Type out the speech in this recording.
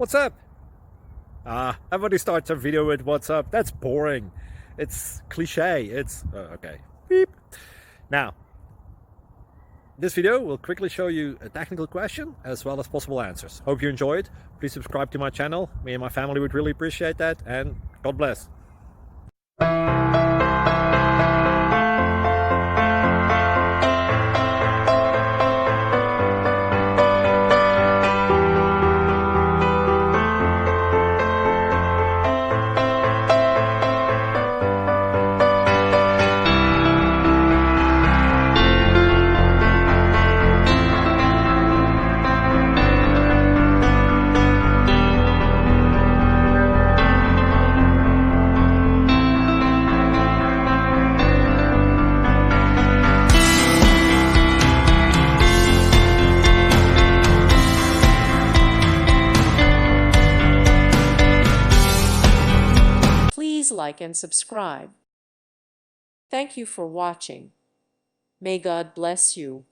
What's up? Everybody starts a video with what's up. That's boring. It's cliche. It's okay. Beep. Now, this video will quickly show you a technical question as well as possible answers. Hope you enjoy it. Please subscribe to my channel. Me and my family would really appreciate that, and God bless. Please like and subscribe. Thank you for watching. May God bless you.